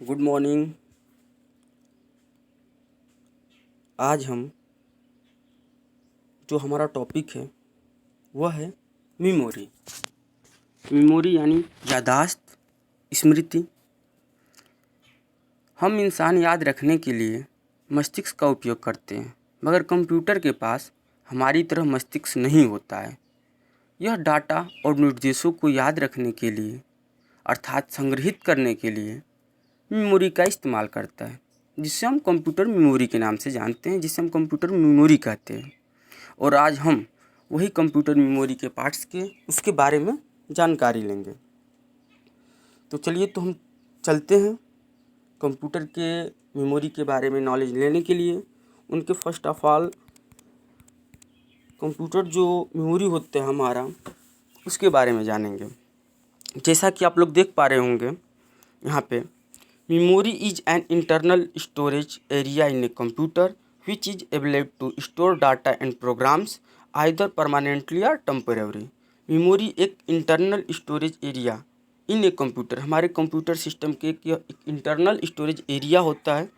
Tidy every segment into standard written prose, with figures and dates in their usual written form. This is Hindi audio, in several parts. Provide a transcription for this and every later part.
Good morning. आज हम जो हमारा टॉपिक है वह है मेमोरी। मेमोरी यानी याददाश्त, स्मृति। हम इंसान याद रखने के लिए मस्तिष्क का उपयोग करते हैं, मगर कंप्यूटर के पास हमारी तरह मस्तिष्क नहीं होता है। यह डाटा और निर्देशों को याद रखने के लिए अर्थात संग्रहित करने के लिए मेमोरी का इस्तेमाल करता है, जिसे हम कंप्यूटर मेमोरी के नाम से जानते हैं, जिसे हम कंप्यूटर मेमोरी कहते हैं। और आज हम वही कंप्यूटर मेमोरी के पार्ट्स के उसके बारे में जानकारी लेंगे। तो चलिए तो हम चलते हैं कंप्यूटर के मेमोरी के बारे में नॉलेज लेने के लिए। उनके फर्स्ट ऑफ ऑल कंप्यूटर जो मेमोरी होते हैं हमारा, उसके बारे में जानेंगे। जैसा कि आप लोग देख पा रहे होंगे यहाँ पे, memory is an internal storage area in a computer which is able to store data and programs either permanently or temporarily। memory एक internal storage area in a computer, हमारे कंप्यूटर सिस्टम के एक इंटरनल स्टोरेज एरिया होता है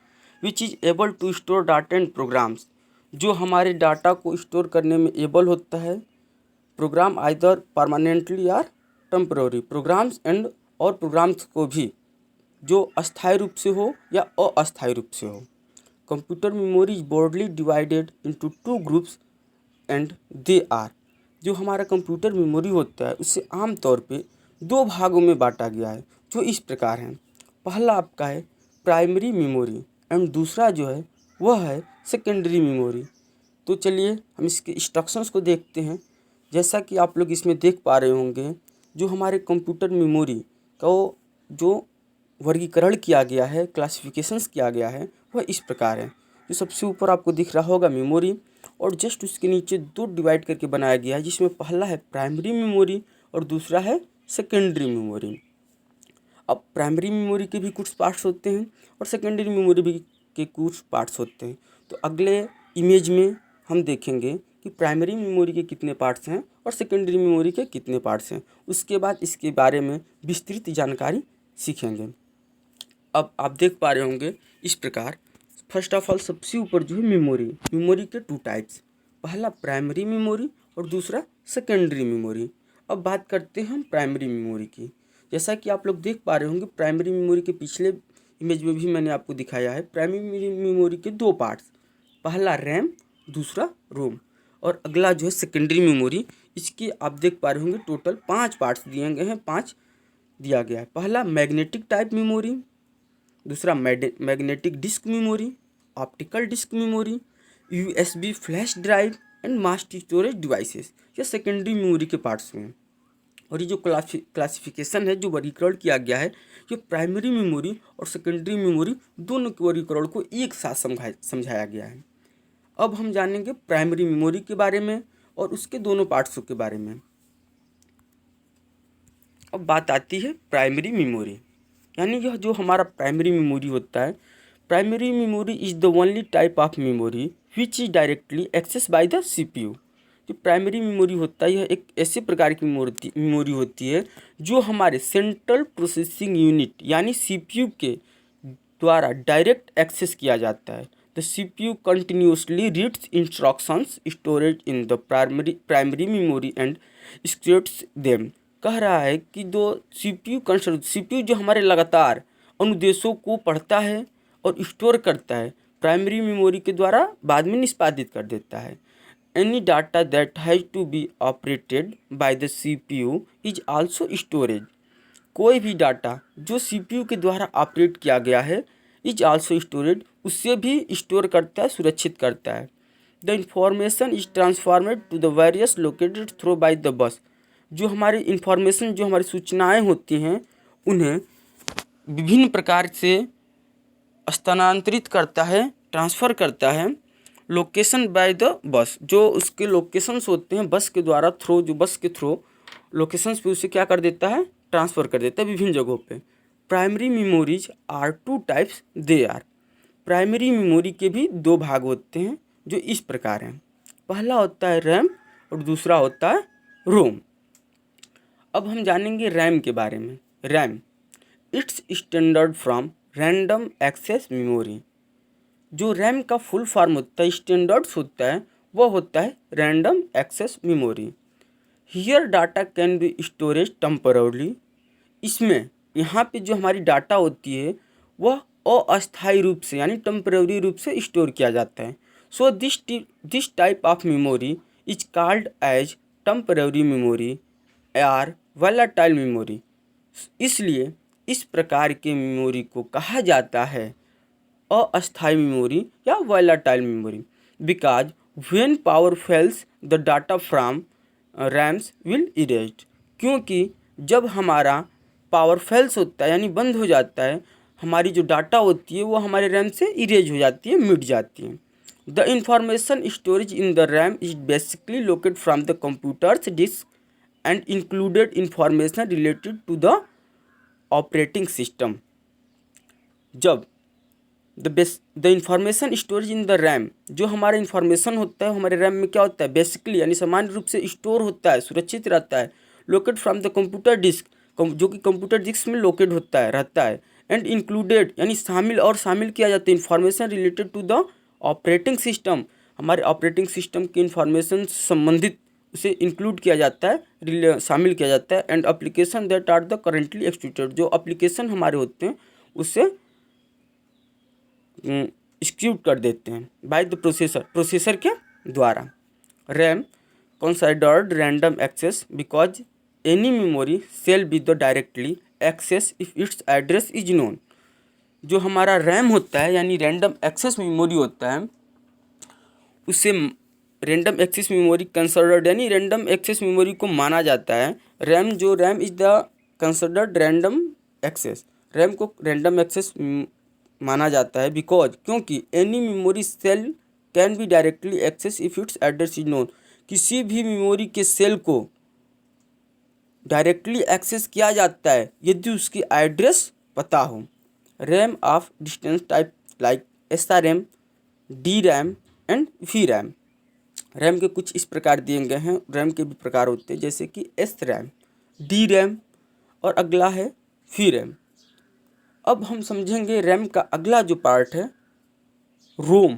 which is able to store data and programs, जो हमारे डाटा को स्टोर करने में एबल होता है। प्रोग्राम आइदर परमानेंटली और टेम्पररी, प्रोग्राम्स एंड और प्रोग्राम्स को भी जो अस्थायी रूप से हो या अस्थायी रूप से हो। Computer memory is broadly divided into two groups and they are, जो हमारा कंप्यूटर मेमोरी होता है उसे आमतौर पे दो भागों में बांटा गया है, जो इस प्रकार हैं। पहला आपका है प्राइमरी मेमोरी एंड दूसरा जो है वह है सेकेंडरी मेमोरी। तो चलिए हम इसके इंस्ट्रक्शंस को देखते हैं। जैसा कि आप लोग इसमें देख पा रहे होंगे, जो हमारे कंप्यूटर मेमोरी का जो वर्गीकरण किया गया है, क्लासिफिकेशंस किया गया है, वह इस प्रकार है। जो सबसे ऊपर आपको दिख रहा होगा मेमोरी, और जस्ट उसके नीचे दो डिवाइड करके बनाया गया है, जिसमें पहला है प्राइमरी मेमोरी और दूसरा है सेकेंडरी मेमोरी। अब प्राइमरी मेमोरी के भी कुछ पार्ट्स होते हैं और सेकेंडरी मेमोरी भी के कुछ पार्ट्स होते हैं। तो अगले इमेज में हम देखेंगे कि प्राइमरी मेमोरी के कितने पार्ट्स हैं और सेकेंडरी मेमोरी के कितने पार्ट्स हैं। उसके बाद इसके बारे में विस्तृत जानकारी सीखेंगे। अब आप देख पा रहे होंगे इस प्रकार। फर्स्ट ऑफ ऑल सबसे ऊपर जो है मेमोरी के टू टाइप्स, पहला प्राइमरी मेमोरी और दूसरा सेकेंडरी मेमोरी। अब बात करते हैं हम प्राइमरी मेमोरी की। जैसा कि आप लोग देख पा रहे होंगे, प्राइमरी मेमोरी के पिछले इमेज में भी मैंने आपको दिखाया है। प्राइमरी मेमोरी के दो पार्ट्स, पहला रैम, दूसरा रोम। और अगला जो है सेकेंडरी मेमोरी, इसकी आप देख पा रहे होंगे टोटल 5 पार्ट्स दिए गए हैं, 5 दिया गया है। पहला मैग्नेटिक टाइप मेमोरी, दूसरा magnetic disk memory, optical disk memory, USB flash drive and mass storage devices, ये सेकेंडरी मेमोरी के पार्ट्स में। और ये जो क्लासिफिकेशन है, जो वर्गीकरण किया गया है, ये प्राइमरी मेमोरी और सेकेंडरी मेमोरी दोनों के वर्गीकरण को एक साथ समझाया गया है। अब हम जानेंगे प्राइमरी मेमोरी के बारे में और उसके दोनों पार्ट्सों के बारे में। अब बात आती है प्राइमरी मेमोरी, यानी यह जो हमारा प्राइमरी मेमोरी होता है, primary memory is the only type of memory which is directly access by the CPU. जो प्राइमरी मेमोरी होता है, यह एक ऐसे प्रकार की मेमोरी होती है जो हमारे सेंट्रल प्रोसेसिंग यूनिट यानी सीपीयू के द्वारा डायरेक्ट एक्सेस किया जाता है। The CPU continuously reads instructions storage in the primary memory and executes them. कह रहा है कि दो सीपीयू जो हमारे लगातार अनुदेशों को पढ़ता है और स्टोर करता है, प्राइमरी मेमोरी के द्वारा बाद में निष्पादित कर देता है। Any data that has to be operated by the CPU is also storage. कोई भी डाटा जो सीपीयू के द्वारा ऑपरेट किया गया है, इज आल्सो स्टोरेज, उससे भी स्टोर करता है, सुरक्षित करता है। The information is transformed to the various located through by the bus. जो हमारी इंफॉर्मेशन, जो हमारी सूचनाएं होती हैं, उन्हें विभिन्न प्रकार से स्थानांतरित करता है, ट्रांसफ़र करता है लोकेशन बाय द बस। जो उसके लोकेशंस होते हैं बस के द्वारा थ्रू, जो बस के थ्रू लोकेशंस पे उसे क्या कर देता है, ट्रांसफ़र कर देता है विभिन्न जगहों पे। Primary memories are two types they are. Primary memory के भी दो भाग होते हैं जो इस प्रकार हैं। पहला होता है रैम और दूसरा होता है रोम। अब हम जानेंगे रैम के बारे में। RAM it's standard from random access memory. जो रैम का फुल फॉर्म होता है, स्टैंडर्ड्स होता है, वो होता है random access memory. Here data can be storage temporary. इसमें यहाँ पे जो हमारी डाटा होती है वह अस्थायी रूप से यानी टेम्पररी रूप से स्टोर किया जाता है। So this type of memory is called as temporary memory or volatile memory. इसलिए इस प्रकार के मेमोरी को कहा जाता है अस्थायी मेमोरी या volatile memory. Because when power fails the data from RAMs will erased. क्योंकि जब हमारा पावर फेल्स होता है यानी बंद हो जाता है, हमारी जो डाटा होती है वो हमारे रैम से इरेज हो जाती है, मिट जाती है। The information storage in the RAM is basically located from the computer's disk and included information related to the operating system. जब the information storage in the RAM, जो हमारा इंफॉर्मेशन होता है हमारे रैम में क्या होता है, बेसिकली यानी सामान्य रूप से स्टोर होता है, सुरक्षित रहता है, locate from the computer disk, जो कि कंप्यूटर डिस्क में लोकेट होता है, रहता है, एंड इंक्लूडेड यानी शामिल किया जाता है information related to the operating system. हमारे ऑपरेटिंग सिस्टम की इंफॉर्मेशन संबंधित उसे इंक्लूड किया जाता है, शामिल किया जाता है। And application that are the currently executed, जो एप्लीकेशन हमारे होते हैं उससे एक्सिक्यूट कर देते हैं बाय द प्रोसेसर के द्वारा। RAM considered random access because any memory cell be the directly access if its address is known. जो हमारा रैम होता है यानी रैंडम एक्सेस मेमोरी होता है, उससे रैंडम एक्सेस मेमोरी कंसिडर्ड यानी रैंडम एक्सेस मेमोरी को माना जाता है। RAM is the considered random access, RAM को रैंडम एक्सेस माना जाता है बिकॉज क्योंकि any memory cell can be directly access if its address is known. किसी भी मेमोरी के सेल को डायरेक्टली एक्सेस किया जाता है यदि उसकी एड्रेस पता हो। RAM of distance type like SRAM, DRAM and VRAM। RAM के कुछ इस प्रकार दिए गए हैं, रैम के भी प्रकार होते हैं जैसे कि SRAM, DRAM और अगला है VRAM। अब हम समझेंगे रैम का अगला जो पार्ट है रोम,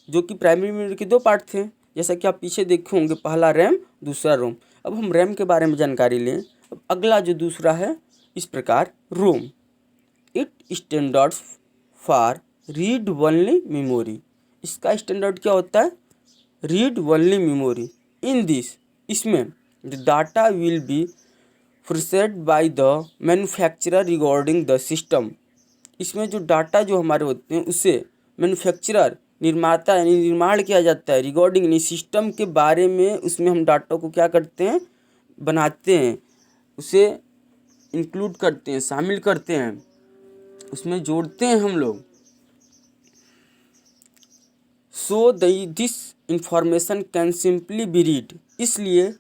जो कि प्राइमरी मेमोरी के दो पार्ट थे जैसा कि आप पीछे देखे होंगे, पहला रैम दूसरा रोम। अब हम रैम के बारे में जानकारी लें। अब अगला जो दूसरा है इस प्रकार ROM. It standards for read only memory. इसका स्टैंडर्ड क्या होता है, read only memory. In this, इसमें the data will be processed by the manufacturer regarding the system. इसमें जो डाटा जो हमारे होते हैं उसे मैन्युफैक्चरर निर्माता यानी निर्माण किया जाता है रिगार्डिंग यानी सिस्टम के बारे में, उसमें हम डाटा को क्या करते हैं, बनाते हैं, उसे इंक्लूड करते हैं, शामिल करते हैं, उसमें जोड़ते हैं हम लोग। So this information can simply be read. इसलिए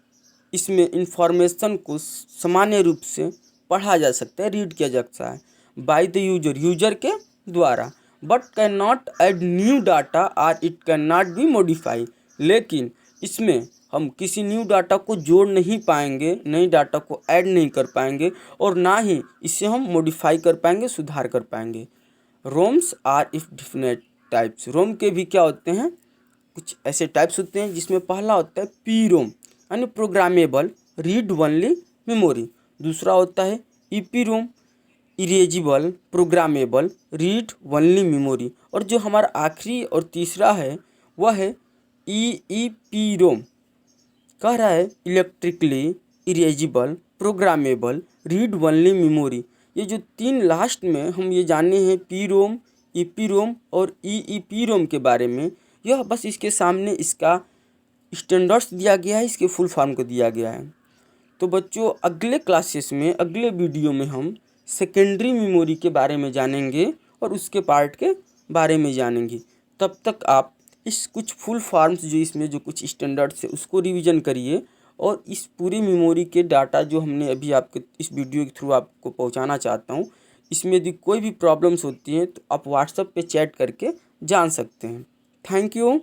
इसमें इंफॉर्मेशन को सामान्य रूप से पढ़ा जा सकता है, रीड किया जा सकता है बाय द यूजर के द्वारा, but can not add new data और it can not be modify. लेकिन इसमें हम किसी न्यू डाटा को जोड़ नहीं पाएंगे, नई डाटा को ऐड नहीं कर पाएंगे और ना ही इसे हम मॉडिफाई कर पाएंगे, सुधार कर पाएंगे। ROMs are if definite types. ROM के भी क्या होते हैं, कुछ ऐसे टाइप्स होते हैं जिसमें पहला होता है PROM यानी प्रोग्रामेबल रीड ओनली मेमोरी। दूसरा होता है EPROM erasable programmable read only memory. और जो हमारा आखिरी और तीसरा है वह है EEPROM, कह रहा है electrically erasable programmable read only memory. ये जो तीन लास्ट में हम ये जाने हैं PROM, EPROM और EEPROM के बारे में, यह बस इसके सामने इसका स्टैंडर्ड्स दिया गया है, इसके फुल फॉर्म को दिया गया है। तो बच्चों अगले क्लासेस में, अगले वीडियो में हम सेकेंडरी मेमोरी के बारे में जानेंगे और उसके पार्ट के बारे में जानेंगे। तब तक आप इस कुछ फुल फॉर्म्स जो इसमें जो कुछ स्टैंडर्ड्स है उसको रिवीजन करिए और इस पूरी मेमोरी के डाटा जो हमने अभी आपके इस वीडियो के थ्रू आपको पहुंचाना चाहता हूं, इसमें यदि कोई भी प्रॉब्लम्स होती हैं तो आप व्हाट्सएप पे चैट करके जान सकते हैं। Thank you.